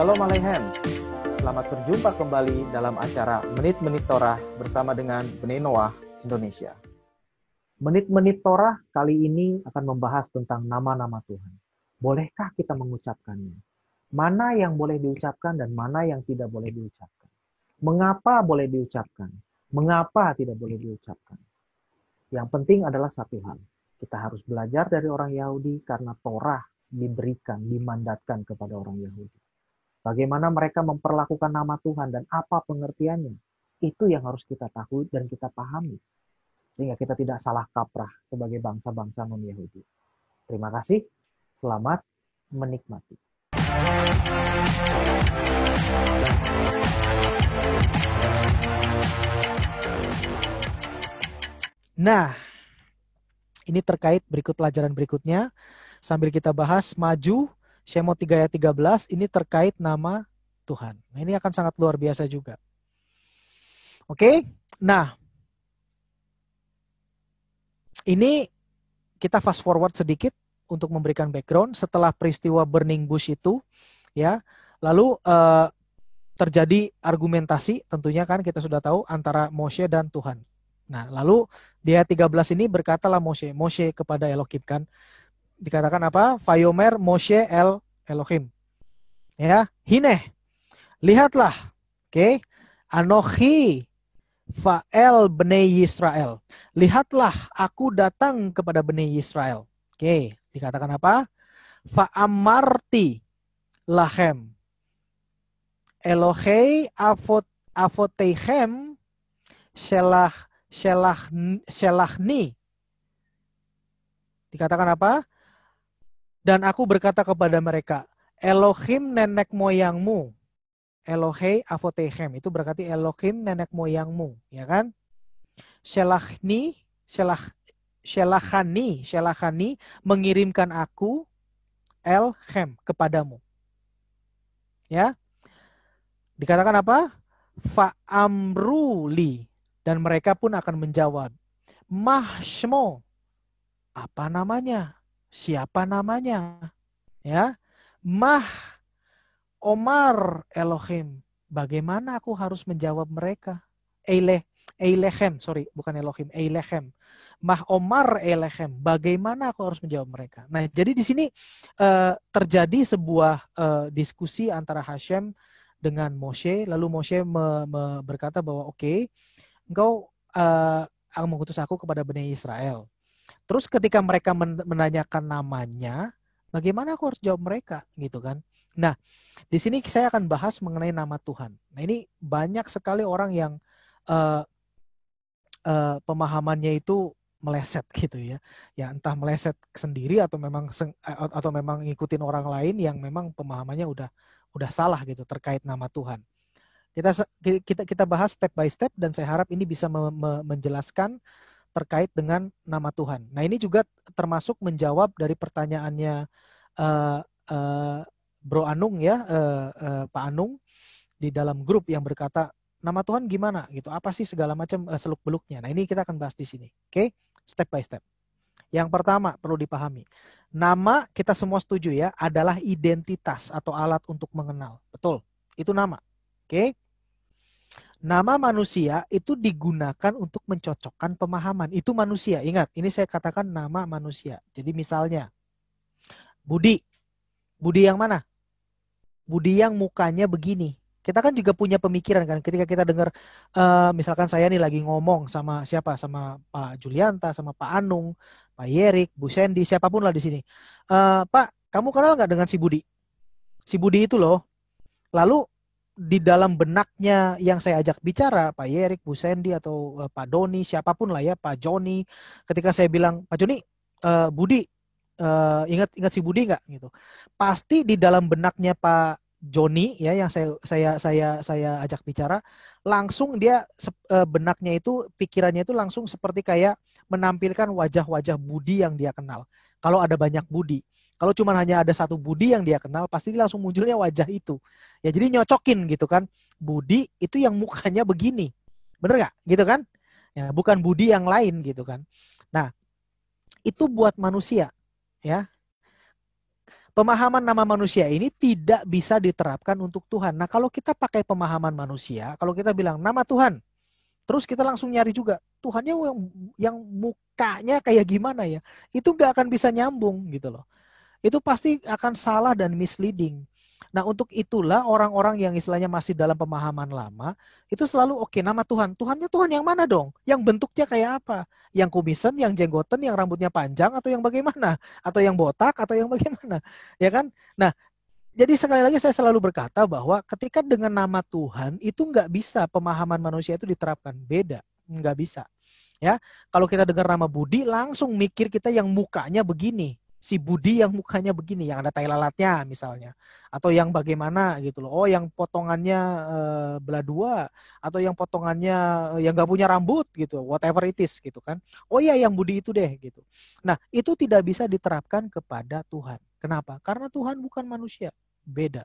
Shalom Aleichem. Selamat berjumpa kembali dalam acara Menit-Menit Torah bersama dengan Bnei Noah Indonesia. Menit-Menit Torah kali ini akan membahas tentang nama-nama Tuhan. Bolehkah kita mengucapkannya? Mana yang boleh diucapkan dan mana yang tidak boleh diucapkan? Mengapa boleh diucapkan? Mengapa tidak boleh diucapkan? Yang penting adalah satu hal. Kita harus belajar dari orang Yahudi karena Torah diberikan, dimandatkan kepada orang Yahudi. Bagaimana mereka memperlakukan nama Tuhan dan apa pengertiannya. Itu yang harus kita tahu dan kita pahami. Sehingga kita tidak salah kaprah sebagai bangsa-bangsa non-Yahudi. Terima kasih. Selamat menikmati. Nah, ini terkait berikut pelajaran berikutnya. Sambil kita bahas maju, Shemot 3 ayat 13, ini terkait nama Tuhan. Nah, ini akan sangat luar biasa juga. Oke, nah, ini kita fast forward sedikit untuk memberikan background. Setelah peristiwa burning bush itu, ya, lalu terjadi argumentasi, tentunya kan kita sudah tahu, antara Moshe dan Tuhan. Nah, lalu di ayat 13 ini berkatalah Moshe kepada Elohim kan, dikatakan apa? Vayomer Moshe Elohim. Ya, hine. Lihatlah. Oke. Anochi fa'el bnei Yisrael. Lihatlah aku datang kepada bnei Yisrael. Oke, dikatakan apa? Fa'amarti lahem. Elohei avoteichem shelachni. Dikatakan apa? Dan aku berkata kepada mereka, Elohim nenek moyangmu. Elohei avoteichem. Itu berarti Elohim nenek moyangmu. Ya kan? Shelachni mengirimkan aku Elchem kepadamu. Ya. Dikatakan apa? Fa'amruli. Dan mereka pun akan menjawab. Mahshmo. Apa namanya? Siapa namanya? Ya. Mah Omar Elohim. Bagaimana aku harus menjawab mereka? Eilechem, bukan Elohim, Eilechem. Mah Omar Eilechem. Bagaimana aku harus menjawab mereka? Nah, jadi di sini terjadi sebuah diskusi antara Hashem dengan Moshe. Lalu Moshe berkata bahwa oke, engkau mengutus aku kepada Bani Israel. Terus ketika mereka menanyakan namanya, bagaimana aku harus jawab mereka, gitu kan? Nah, di sini saya akan bahas mengenai nama Tuhan. Nah, ini banyak sekali orang yang pemahamannya itu meleset gitu ya. Ya entah meleset sendiri atau memang ngikutin orang lain yang memang pemahamannya udah salah gitu terkait nama Tuhan. Kita bahas step by step dan saya harap ini bisa menjelaskan terkait dengan nama Tuhan. Nah, ini juga termasuk menjawab dari pertanyaannya Bro Anung ya, Pak Anung di dalam grup yang berkata, nama Tuhan gimana gitu? Apa sih segala macam seluk-beluknya? Nah, ini kita akan bahas di sini. Oke? Step by step. Yang pertama perlu dipahami. Nama, kita semua setuju ya, adalah identitas atau alat untuk mengenal. Betul. Itu nama. Oke? Nama manusia itu digunakan untuk mencocokkan pemahaman. Itu manusia. Ingat, ini saya katakan nama manusia. Jadi misalnya, Budi. Budi yang mana? Budi yang mukanya begini. Kita kan juga punya pemikiran kan. Ketika kita dengar, misalkan saya nih lagi ngomong sama siapa? Sama Pak Julianta, sama Pak Anung, Pak Yerik, Bu Sandy, siapapun lah di sini. Pak, kamu kenal nggak dengan si Budi? Si Budi itu loh. Lalu di dalam benaknya yang saya ajak bicara, Pak Yerik, Bu Sandy, atau Pak Doni, siapapun lah ya, Pak Joni, ketika saya bilang, Pak Joni, Budi, ingat si Budi nggak? Gitu. Pasti di dalam benaknya Pak Joni ya, yang saya ajak bicara, langsung dia benaknya itu, pikirannya itu langsung seperti kayak menampilkan wajah-wajah Budi yang dia kenal. Kalau ada banyak Budi. Kalau cuma hanya ada satu Budi yang dia kenal, pasti langsung munculnya wajah itu. Ya jadi nyocokin gitu kan. Budi itu yang mukanya begini. Bener nggak? Gitu kan? Ya, bukan Budi yang lain gitu kan. Nah, itu buat manusia. Ya. pemahaman nama manusia ini tidak bisa diterapkan untuk Tuhan. Nah, kalau kita pakai pemahaman manusia, kalau kita bilang nama Tuhan, terus kita langsung nyari juga Tuhannya yang mukanya kayak gimana ya, itu nggak akan bisa nyambung gitu loh. Itu pasti akan salah dan misleading. Nah, untuk itulah orang-orang yang istilahnya masih dalam pemahaman lama, itu selalu oke, nama Tuhan. Tuhannya Tuhan yang mana dong? Yang bentuknya kayak apa? Yang kumisan, yang jenggoten, yang rambutnya panjang, atau yang bagaimana? Atau yang botak, atau yang bagaimana? Ya kan? Nah, jadi sekali lagi saya selalu berkata bahwa ketika dengan nama Tuhan, itu nggak bisa pemahaman manusia itu diterapkan. Beda. Nggak bisa. Ya, kalau kita dengar nama Budi, langsung mikir kita yang mukanya begini. Si Budi yang mukanya begini, yang ada tai lalatnya misalnya, atau yang bagaimana gitu loh. Oh, yang potongannya belah dua, atau yang potongannya yang nggak punya rambut gitu, whatever it is gitu kan. Oh iya, yang Budi itu deh gitu. Nah, itu tidak bisa diterapkan kepada Tuhan. Kenapa? Karena Tuhan bukan manusia, beda.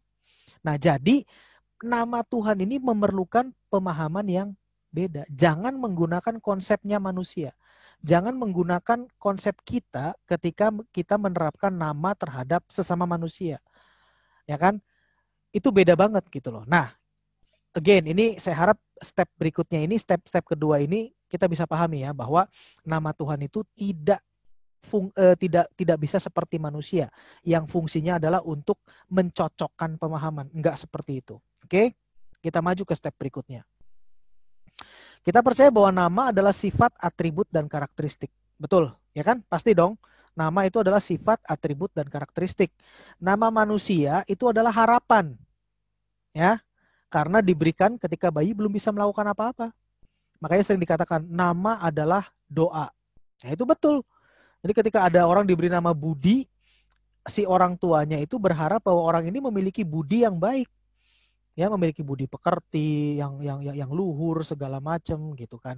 Nah, jadi nama Tuhan ini memerlukan pemahaman yang beda. Jangan menggunakan konsepnya manusia. Jangan menggunakan konsep kita ketika kita menerapkan nama terhadap sesama manusia. Ya kan? Itu beda banget gitu loh. Nah, again, ini saya harap step berikutnya ini, step kedua ini kita bisa pahami ya, bahwa nama Tuhan itu tidak bisa seperti manusia yang fungsinya adalah untuk mencocokkan pemahaman. Enggak seperti itu. Oke? Kita maju ke step berikutnya. Kita percaya bahwa nama adalah sifat, atribut, dan karakteristik. Betul, ya kan? Pasti dong. Nama itu adalah sifat, atribut, dan karakteristik. Nama manusia itu adalah harapan. Ya, karena diberikan ketika bayi belum bisa melakukan apa-apa. Makanya sering dikatakan nama adalah doa. Nah, itu betul. Jadi ketika ada orang diberi nama Budi, si orang tuanya itu berharap bahwa orang ini memiliki budi yang baik. Ya, memiliki budi pekerti, yang luhur segala macam gitu kan.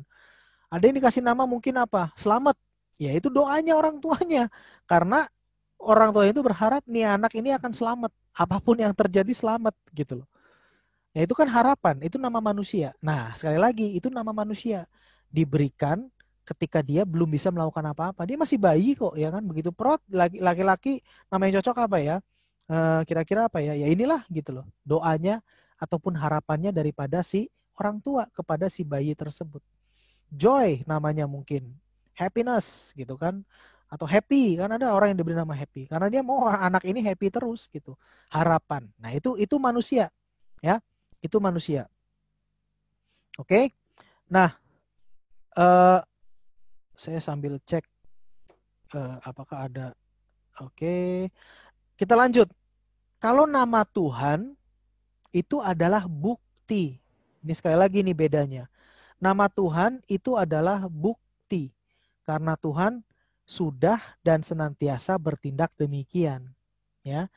Ada yang dikasih nama mungkin apa? Selamat. Ya, itu doanya orang tuanya. Karena orang tuanya itu berharap nih anak ini akan selamat. Apapun yang terjadi selamat gitu loh. Ya, itu kan harapan, itu nama manusia. Nah, sekali lagi itu nama manusia diberikan ketika dia belum bisa melakukan apa-apa. Dia masih bayi kok, ya kan? Begitu perut laki-laki nama yang cocok apa ya? Kira-kira apa ya? Ya inilah gitu loh. Doanya ataupun harapannya daripada si orang tua kepada si bayi tersebut. Joy namanya mungkin, happiness gitu kan, atau happy, kan ada orang yang diberi nama happy karena dia mau anak ini happy terus gitu. Harapan. Nah, itu manusia, ya. Itu manusia. Oke. Nah, saya sambil cek apakah ada. Oke. Kita lanjut. Kalau nama Tuhan itu adalah bukti. Ini sekali lagi nih bedanya. Nama Tuhan itu adalah bukti. Karena Tuhan sudah dan senantiasa bertindak demikian. Ya.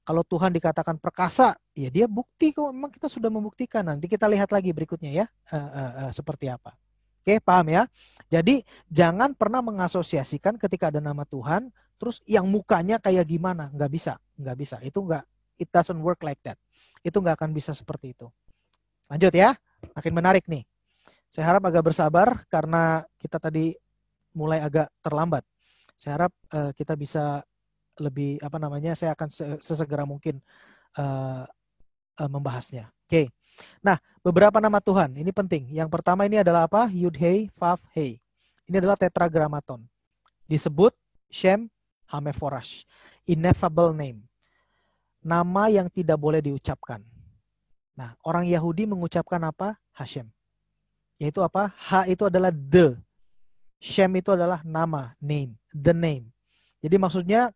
Kalau Tuhan dikatakan perkasa, ya dia bukti kok, memang kita sudah membuktikan. Nanti kita lihat lagi berikutnya ya, seperti apa. Oke, paham ya? Jadi jangan pernah mengasosiasikan ketika ada nama Tuhan, terus yang mukanya kayak gimana? Nggak bisa, nggak bisa. Itu nggak, it doesn't work like that. Itu nggak akan bisa seperti itu. Lanjut ya, makin menarik nih. Saya harap agak bersabar karena kita tadi mulai agak terlambat. Saya harap kita bisa lebih saya akan sesegera mungkin membahasnya. Oke. Nah, beberapa nama Tuhan ini penting. Yang pertama ini adalah apa? Yud Hei Vav Hei. Ini adalah tetragramaton. Disebut Shem Hameforash. Ineffable name. Nama yang tidak boleh diucapkan. Nah, orang Yahudi mengucapkan apa? Hashem. Yaitu apa? H itu adalah the. Shem itu adalah nama, name, the name. Jadi maksudnya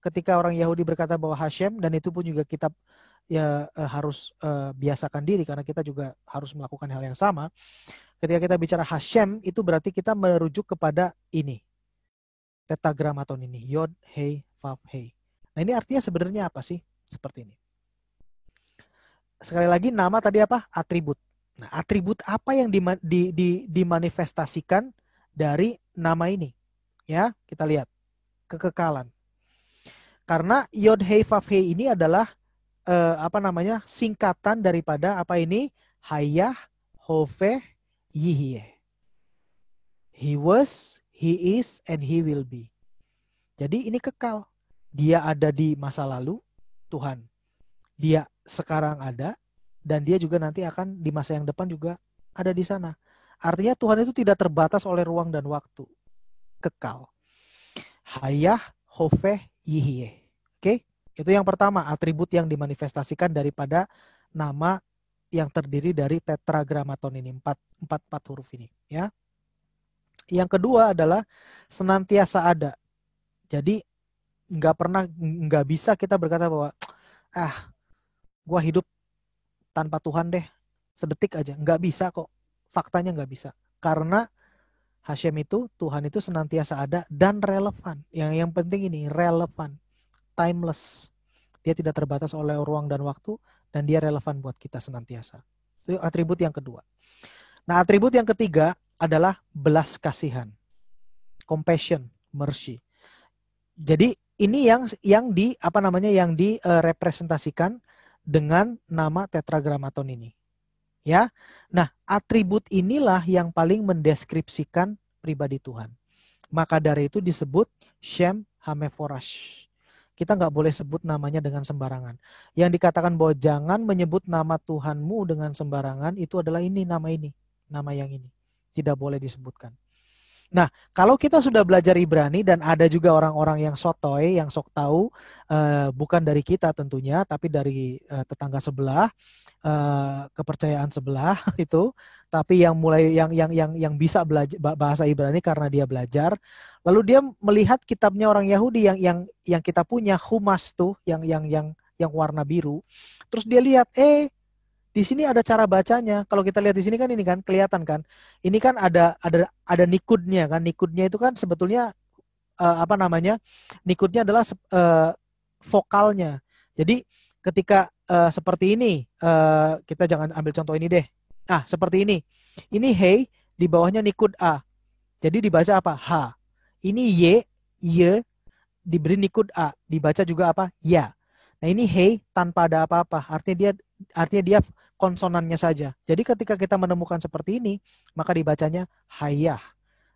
ketika orang Yahudi berkata bahwa Hashem, dan itu pun juga kita ya harus biasakan diri karena kita juga harus melakukan hal yang sama. Ketika kita bicara Hashem, itu berarti kita merujuk kepada ini. Tetragramaton ini, Yod, Hei, Vav, Hei. Nah, ini artinya sebenarnya apa sih? Seperti ini. Sekali lagi, nama tadi apa? Atribut. Nah, atribut apa yang dimanifestasikan dari nama ini? Ya, kita lihat. Kekekalan. Karena Yod Hei Vav Hei ini adalah singkatan daripada apa ini? Hayah, Hove, Yihye. He was, he is, and he will be. Jadi ini kekal. Dia ada di masa lalu, Tuhan. Dia sekarang ada, dan dia juga nanti akan di masa yang depan juga ada di sana. Artinya Tuhan itu tidak terbatas oleh ruang dan waktu. Kekal. Hayah, Hofeh, Yihye. Oke? Itu yang pertama, atribut yang dimanifestasikan daripada nama yang terdiri dari tetragrammaton ini, empat huruf ini. Ya. Yang kedua adalah senantiasa ada. Jadi nggak bisa kita berkata bahwa gua hidup tanpa Tuhan deh, sedetik aja. Nggak bisa kok. Faktanya nggak bisa. Karena Hashem itu, Tuhan itu senantiasa ada dan relevan. Yang penting ini, relevan. Timeless. Dia tidak terbatas oleh ruang dan waktu, dan dia relevan buat kita senantiasa. Itu atribut yang kedua. Nah, atribut yang ketiga adalah belas kasihan. Compassion, mercy. Jadi ini yang direpresentasikan dengan nama tetragrammaton ini. Ya. Nah, atribut inilah yang paling mendeskripsikan pribadi Tuhan. Maka dari itu disebut Shem Hameforash. Kita nggak boleh sebut namanya dengan sembarangan. Yang dikatakan bahwa jangan menyebut nama Tuhanmu dengan sembarangan, itu adalah ini, nama yang ini. Tidak boleh disebutkan. Nah, kalau kita sudah belajar Ibrani dan ada juga orang-orang yang sotoy, yang sok tahu, bukan dari kita tentunya, tapi dari tetangga sebelah, kepercayaan sebelah itu, tapi yang bisa belajar bahasa Ibrani karena dia belajar, lalu dia melihat kitabnya orang Yahudi yang kita punya Humas tuh, yang warna biru, terus dia lihat, di sini ada cara bacanya. Kalau kita lihat di sini kan ini kan kelihatan kan. Ini kan ada nikudnya kan. Nikudnya itu kan sebetulnya nikudnya adalah vokalnya. Jadi ketika seperti ini, kita jangan ambil contoh ini deh. Nah, seperti ini. Ini hey, di bawahnya nikud A. Jadi dibaca apa? H. Ini y, diberi nikud A. Dibaca juga apa? Ya. Nah, ini hey tanpa ada apa-apa. Artinya dia konsonannya saja. Jadi ketika kita menemukan seperti ini, maka dibacanya hayah.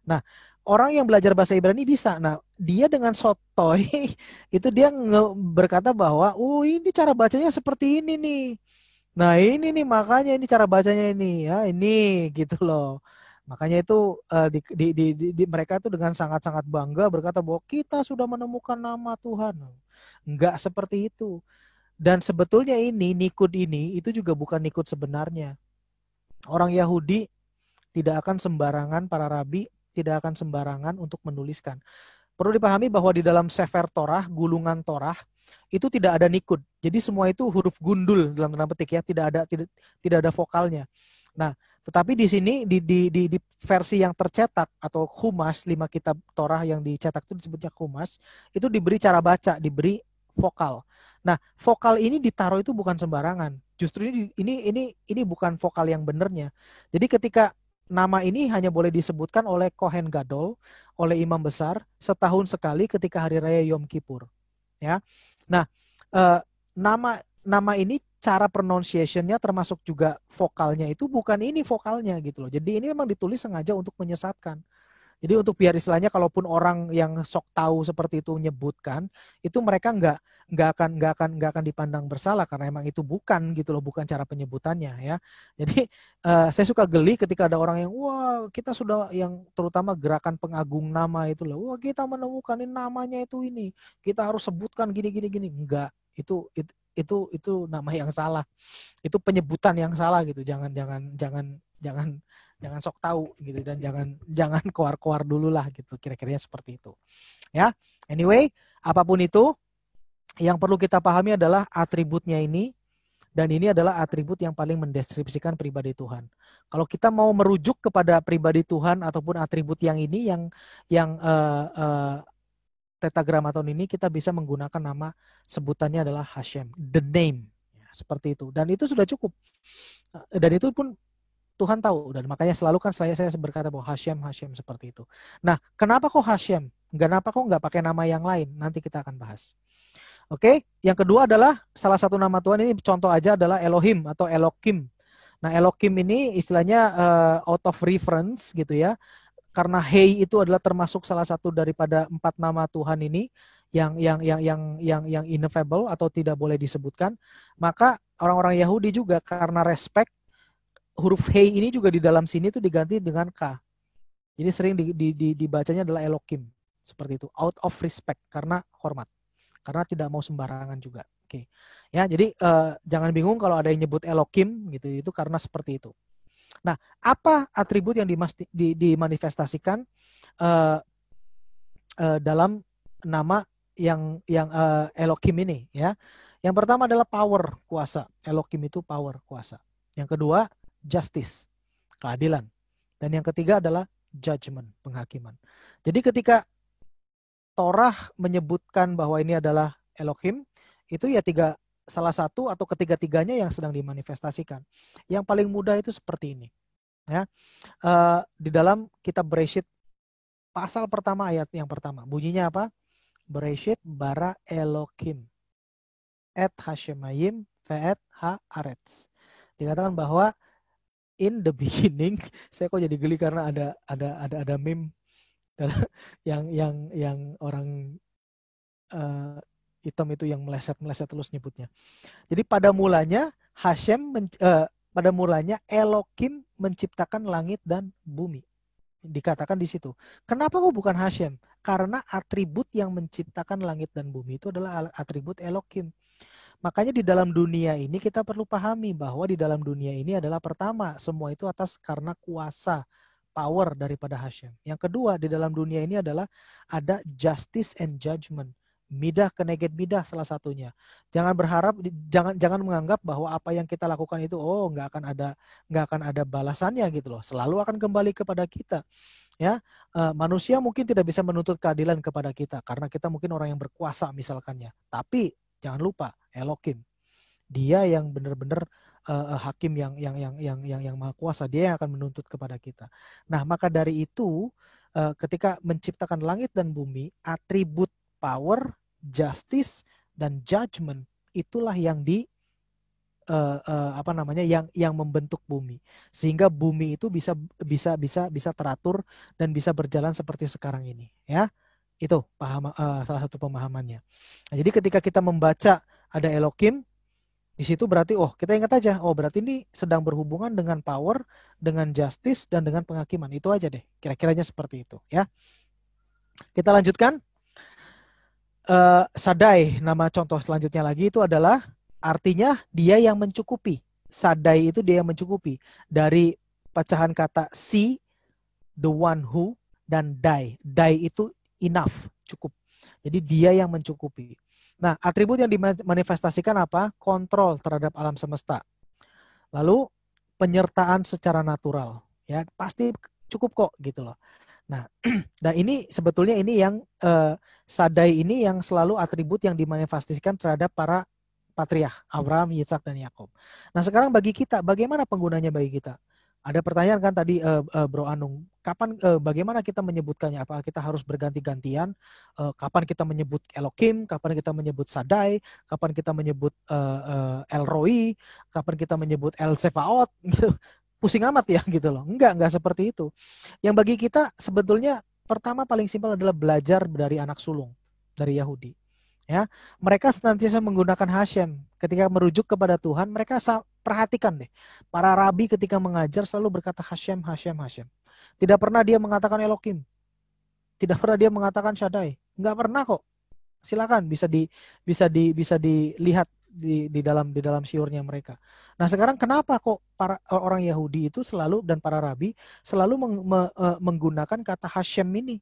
Nah, orang yang belajar bahasa Ibrani bisa. Nah, dia dengan sotoy itu dia berkata bahwa, ini cara bacanya seperti ini nih. Nah, ini nih makanya ini cara bacanya ini ya, ini gitu loh. Makanya itu mereka itu dengan sangat-sangat bangga berkata bahwa kita sudah menemukan nama Tuhan. Enggak seperti itu. Dan sebetulnya nikud ini itu juga bukan nikud sebenarnya. Orang Yahudi tidak akan sembarangan, para rabi tidak akan sembarangan untuk menuliskan. Perlu dipahami bahwa di dalam Sefer Torah, gulungan Torah, itu tidak ada nikud. Jadi semua itu huruf gundul dalam tanda petik ya, tidak ada vokalnya. Nah, tetapi di sini di versi yang tercetak atau Humas, 5 kitab Torah yang dicetak itu disebutnya Humas, itu diberi cara baca, diberi vokal. Nah, vokal ini ditaruh itu bukan sembarangan. Justru ini bukan vokal yang benernya. Jadi ketika nama ini hanya boleh disebutkan oleh Kohen Gadol, oleh imam besar setahun sekali ketika hari raya Yom Kippur. Ya. Nah, nama ini cara pronunciation-nya termasuk juga vokalnya itu bukan ini vokalnya gitu loh. Jadi ini memang ditulis sengaja untuk menyesatkan. Jadi untuk biar istilahnya kalaupun orang yang sok tahu seperti itu menyebutkan, itu mereka nggak akan dipandang bersalah karena emang itu bukan gitu loh, bukan cara penyebutannya ya. Jadi saya suka geli ketika ada orang yang wah kita sudah yang terutama gerakan pengagung nama itu loh, wah kita menemukan ini namanya ini, kita harus sebutkan gini. Enggak, itu nama yang salah, itu penyebutan yang salah gitu. Jangan sok tahu gitu dan jangan keluar dulu lah gitu, kira-kira seperti itu ya. Anyway, apapun itu yang perlu kita pahami adalah atributnya ini, dan ini adalah atribut yang paling mendeskripsikan pribadi Tuhan. Kalau kita mau merujuk kepada pribadi Tuhan ataupun atribut yang ini yang tetragrammaton ini, kita bisa menggunakan nama sebutannya adalah Hashem, the name ya, seperti itu, dan itu sudah cukup, dan itu pun Tuhan tahu, dan makanya selalu kan saya berkata bahwa Hashem seperti itu. Nah, kenapa kok Hashem? Kenapa kok nggak pakai nama yang lain? Nanti kita akan bahas. Oke, yang kedua adalah salah satu nama Tuhan ini contoh aja adalah Elohim atau Elokim. Nah, Elokim ini istilahnya out of reference gitu ya. karena Hei itu adalah termasuk salah satu daripada 4 nama Tuhan ini yang ineffable atau tidak boleh disebutkan, maka orang-orang Yahudi juga karena respect, huruf Hei ini juga di dalam sini tuh diganti dengan K. Jadi sering dibacanya adalah Elohim, seperti itu, out of respect, karena hormat, karena tidak mau sembarangan juga. Oke. Ya, jadi jangan bingung kalau ada yang nyebut Elohim gitu, itu karena seperti itu. Nah, apa atribut yang dimanifestasikan dalam nama yang Elohim ini, ya? Yang pertama adalah power, kuasa. Elohim itu power, kuasa. Yang kedua, justice, keadilan. Dan yang ketiga adalah judgment, penghakiman. Jadi ketika Torah menyebutkan bahwa ini adalah Elohim, itu ya salah satu atau ketiga-tiganya yang sedang dimanifestasikan. Yang paling mudah itu seperti ini. Ya, di dalam kitab Bereshit pasal pertama ayat yang pertama, bunyinya apa? Bereshit bara Elohim et Hashemayim ve'et haaretz. Dikatakan bahwa in the beginning, saya kok jadi geli karena ada meme yang orang hitam itu yang meleset terus nyebutnya. Jadi pada mulanya pada mulanya Elohim menciptakan langit dan bumi. Dikatakan di situ. Kenapa kok bukan Hashem? Karena atribut yang menciptakan langit dan bumi itu adalah atribut Elohim. Makanya di dalam dunia ini kita perlu pahami bahwa di dalam dunia ini adalah pertama, semua itu atas karena kuasa, power daripada Hashem. Yang kedua, di dalam dunia ini adalah ada justice and judgment. Midah keneged midah salah satunya. Jangan berharap, jangan menganggap bahwa apa yang kita lakukan itu nggak akan ada balasannya gitu loh. Selalu akan kembali kepada kita. Ya, manusia mungkin tidak bisa menuntut keadilan kepada kita karena kita mungkin orang yang berkuasa misalkannya. Tapi jangan lupa Elohim, dia yang benar-benar hakim yang maha kuasa, dia yang akan menuntut kepada kita. Nah, maka dari itu ketika menciptakan langit dan bumi, atribut power, justice dan judgment itulah yang yang membentuk bumi, sehingga bumi itu bisa teratur dan bisa berjalan seperti sekarang ini, ya. Itu salah satu pemahamannya. Nah, jadi ketika kita membaca ada Elohim di situ, berarti kita ingat aja, berarti ini sedang berhubungan dengan power, dengan justice dan dengan penghakiman. Itu aja deh, kira-kiranya seperti itu, ya. Kita lanjutkan. Sadai, nama contoh selanjutnya lagi itu adalah artinya dia yang mencukupi. Sadai itu dia yang mencukupi. Dari pecahan kata si, the one who, dan dai. Dai itu enough, cukup. Jadi dia yang mencukupi. Nah, atribut yang dimanifestasikan apa? Kontrol terhadap alam semesta. Lalu penyertaan secara natural. Ya, pasti cukup kok gitu loh. Nah, dan ini sebetulnya ini yang sadai ini yang selalu atribut yang dimanifestasikan terhadap para patriark Abraham, Yitzhak dan Yakub. Nah, sekarang bagi kita, bagaimana penggunanya bagi kita? Ada pertanyaan kan tadi Bro Anung, bagaimana kita menyebutkannya? Apakah kita harus berganti-gantian? Kapan kita menyebut Elohim? Kapan kita menyebut Sadai? Kapan kita menyebut El Roi? Kapan kita menyebut El Sefaot? Gitu. Pusing amat ya gitu loh. Enggak seperti itu. Yang bagi kita sebetulnya pertama paling simpel adalah belajar dari anak sulung dari Yahudi. Ya, mereka senantiasa menggunakan Hashem. Ketika merujuk kepada Tuhan, mereka perhatikan deh. Para rabi ketika mengajar selalu berkata Hashem, Hashem, Hashem. Tidak pernah dia mengatakan Elohim. Tidak pernah dia mengatakan Shaddai. Enggak pernah kok. Silakan bisa dilihat di dalam syiurnya mereka. Nah, sekarang kenapa kok para orang Yahudi itu selalu dan para rabi selalu menggunakan kata Hashem ini?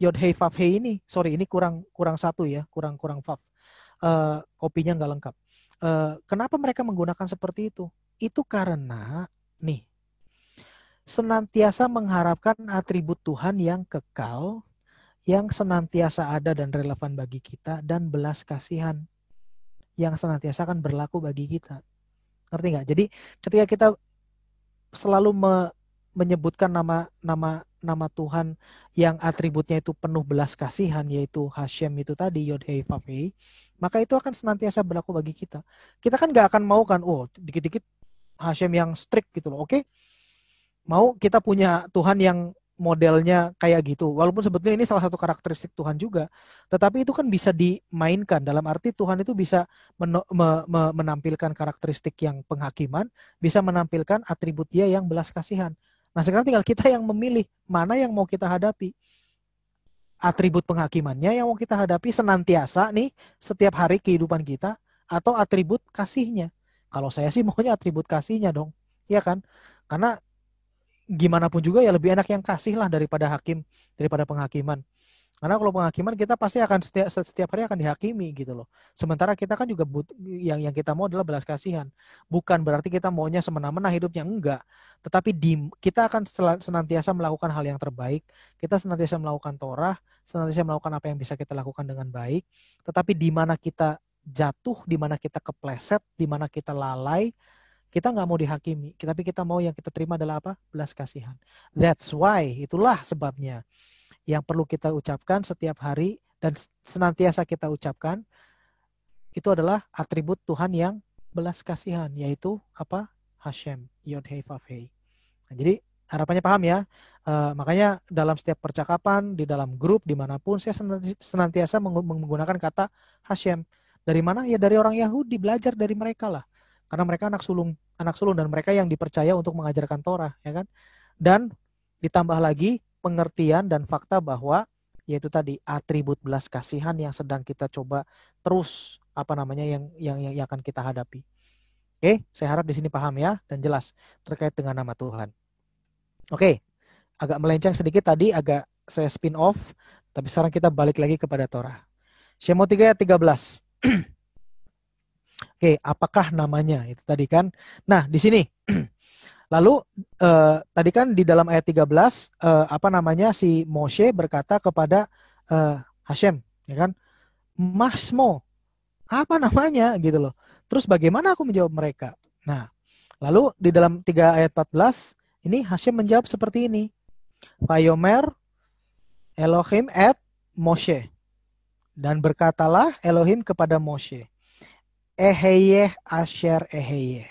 Yod Hei Vav Hei ini, sorry ini kurang satu ya, kurang Vav. Kopinya nggak lengkap. Kenapa mereka menggunakan seperti itu? Itu karena nih senantiasa mengharapkan atribut Tuhan yang kekal, yang senantiasa ada dan relevan bagi kita, dan belas kasihan yang senantiasa akan berlaku bagi kita. Ngerti nggak? Jadi ketika kita selalu menyebutkan nama Tuhan yang atributnya itu penuh belas kasihan, yaitu Hashem itu tadi, Yod Hei Vav Hei, maka itu akan senantiasa berlaku bagi kita. Kita kan nggak akan mau kan, dikit-dikit Hashem yang strict gitu loh, oke? Mau kita punya Tuhan yang modelnya kayak gitu. Walaupun sebetulnya ini salah satu karakteristik Tuhan juga, tetapi itu kan bisa dimainkan. Dalam arti Tuhan itu bisa menampilkan karakteristik yang penghakiman, bisa menampilkan atribut Dia yang belas kasihan. Nah, sekarang tinggal kita yang memilih mana yang mau kita hadapi. Atribut penghakimannya yang mau kita hadapi senantiasa nih setiap hari kehidupan kita, atau atribut kasihnya. Kalau saya sih maunya atribut kasihnya dong. Iya kan? Karena gimana pun juga ya lebih enak yang kasih lah daripada hakim, daripada penghakiman. Karena kalau penghakiman kita pasti akan setiap hari akan dihakimi gitu loh. Sementara kita kan juga yang kita mau adalah belas kasihan. Bukan berarti kita maunya semena-mena hidupnya, enggak. Tetapi kita akan senantiasa melakukan hal yang terbaik. Kita senantiasa melakukan Torah, senantiasa melakukan apa yang bisa kita lakukan dengan baik. Tetapi di mana kita jatuh, di mana kita kepleset, di mana kita lalai, kita nggak mau dihakimi, tapi kita mau yang kita terima adalah apa? Belas kasihan. That's why, itulah sebabnya yang perlu kita ucapkan setiap hari dan senantiasa kita ucapkan itu adalah atribut Tuhan yang belas kasihan, yaitu apa? Hashem, Yod Hei Vav Hei. Nah, jadi harapannya paham ya. Makanya dalam setiap percakapan, di dalam grup, dimanapun, saya senantiasa menggunakan kata Hashem. Dari mana? Ya dari orang Yahudi, belajar dari mereka lah. Karena mereka anak sulung dan mereka yang dipercaya untuk mengajarkan Torah, ya kan? Dan ditambah lagi pengertian dan fakta bahwa yaitu tadi atribut belas kasihan yang sedang kita coba terus yang akan kita hadapi. Oke, saya harap di sini paham ya dan jelas terkait dengan nama Tuhan. Oke, agak melenceng sedikit tadi, agak saya spin off, tapi sekarang kita balik lagi kepada Torah. Shemot 3 ayat 13. Oke, apakah namanya? Itu tadi kan. Nah, di sini. Lalu tadi kan di dalam ayat 13 si Moshe berkata kepada Hashem, ya kan? Masmo, apa namanya gitu loh. Terus bagaimana aku menjawab mereka? Nah, lalu di dalam 3 ayat 14 ini Hashem menjawab seperti ini. Vayomer Elohim et Moshe. Dan berkatalah Elohim kepada Moshe, Eheyeh asher eheyeh.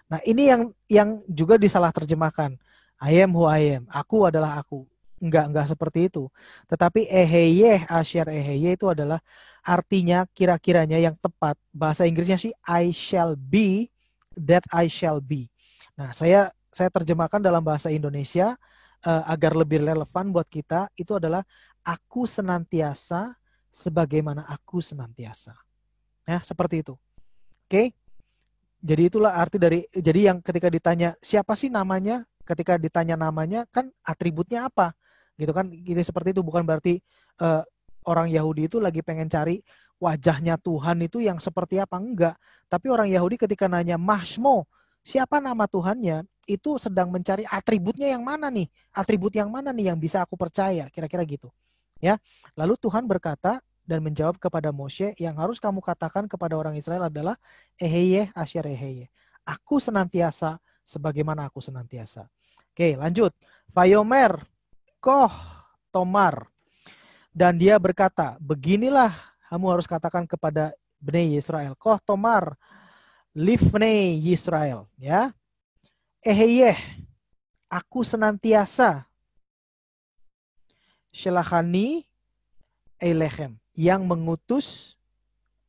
Nah, ini yang juga disalah terjemahkan. I am who I am. Aku adalah aku. Enggak seperti itu. Tetapi eheyeh asher eheyeh itu adalah artinya kira-kiranya yang tepat. Bahasa Inggrisnya sih I shall be that I shall be. Nah, saya terjemahkan dalam bahasa Indonesia agar lebih relevan buat kita, itu adalah aku senantiasa sebagaimana aku senantiasa. Ya, seperti itu. Oke? Jadi itulah arti dari, jadi yang ketika ditanya siapa sih namanya, ketika ditanya namanya kan atributnya apa? Gitu kan, gitu seperti itu. Bukan berarti orang Yahudi itu lagi pengen cari wajahnya Tuhan itu yang seperti apa, enggak. Tapi orang Yahudi ketika nanya Mashmo, siapa nama Tuhannya, itu sedang mencari atributnya yang mana nih? Atribut yang mana nih yang bisa aku percaya? Kira-kira gitu. Ya. Lalu Tuhan berkata dan menjawab kepada Moshe, yang harus kamu katakan kepada orang Israel adalah Eheyeh asher eheyeh. Aku senantiasa sebagaimana aku senantiasa. Oke, lanjut. Vayomer koh tomar. Dan dia berkata, beginilah kamu harus katakan kepada Bnei Yisrael. Koh tomar lifnei Yisrael. Ya. Eheyeh, aku senantiasa. Shelachani eilechem, yang mengutus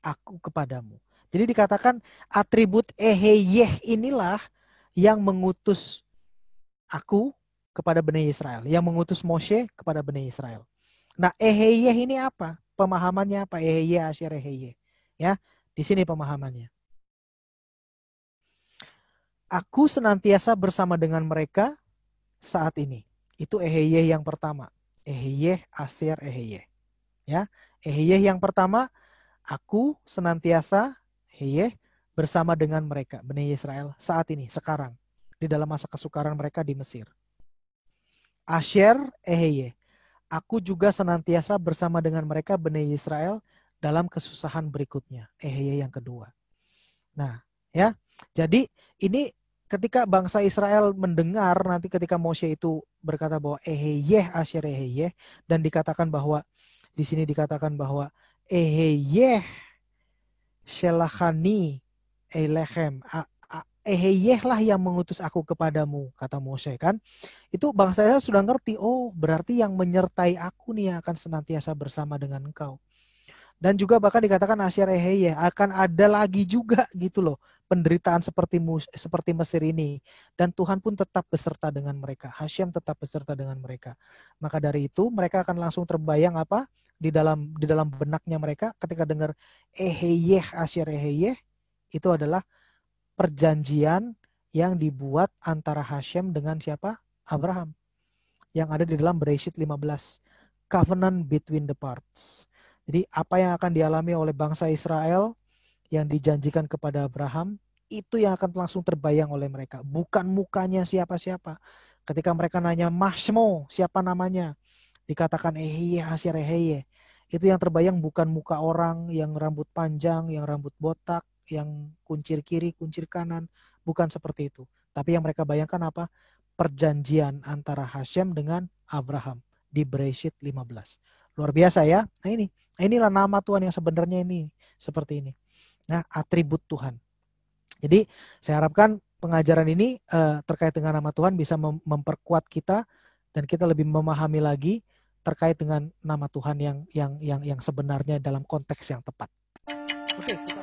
aku kepadamu. Jadi dikatakan atribut eheyeh inilah yang mengutus aku kepada Bnei Israel, yang mengutus Moshe kepada Bnei Israel. Nah, eheyeh ini apa? Pemahamannya apa? Eheyeh asher eheyeh. Ya, di sini pemahamannya. Aku senantiasa bersama dengan mereka saat ini. Itu eheyeh yang pertama. Eheyeh asher eheyeh. Ya, eheyeh yang pertama, aku senantiasa bersama dengan mereka, Bnei Israel, saat ini, sekarang, di dalam masa kesukaran mereka di Mesir. Asher eheyeh, aku juga senantiasa bersama dengan mereka, Bnei Israel, dalam kesusahan berikutnya. Eheyeh yang kedua. Nah, ya, jadi ini ketika bangsa Israel mendengar nanti ketika Moshe itu berkata bahwa eheyeh asher eheyeh, dan dikatakan bahwa di sini dikatakan bahwa eheyeh shelachani eilechem, Eheyeh lah yang mengutus aku kepadamu, kata Mose kan. Itu bangsa Israel sudah ngerti, oh berarti yang menyertai aku nih yang akan senantiasa bersama dengan engkau. Dan juga bahkan dikatakan Asyar Eheyeh akan ada lagi juga gitu loh penderitaan seperti Mesir ini. Dan Tuhan pun tetap beserta dengan mereka. Hashem tetap beserta dengan mereka. Maka dari itu mereka akan langsung terbayang apa di dalam benaknya mereka ketika dengar Eheyeh Asyar Eheyeh, itu adalah perjanjian yang dibuat antara Hashem dengan siapa? Abraham. Yang ada di dalam Bereshit 15. Covenant between the parts. Jadi apa yang akan dialami oleh bangsa Israel yang dijanjikan kepada Abraham, itu yang akan langsung terbayang oleh mereka. Bukan mukanya siapa-siapa. Ketika mereka nanya, Mashmo, siapa namanya? Dikatakan Eheye, Hasyar Eheye. Itu yang terbayang bukan muka orang yang rambut panjang, yang rambut botak, yang kuncir kiri, kuncir kanan. Bukan seperti itu. Tapi yang mereka bayangkan apa? Perjanjian antara Hashem dengan Abraham di Bereshit 15. Luar biasa ya. Nah ini. Inilah nama Tuhan yang sebenarnya ini. Seperti ini. Nah, atribut Tuhan. Jadi saya harapkan pengajaran ini terkait dengan nama Tuhan bisa memperkuat kita dan kita lebih memahami lagi terkait dengan nama Tuhan yang sebenarnya dalam konteks yang tepat. Oke.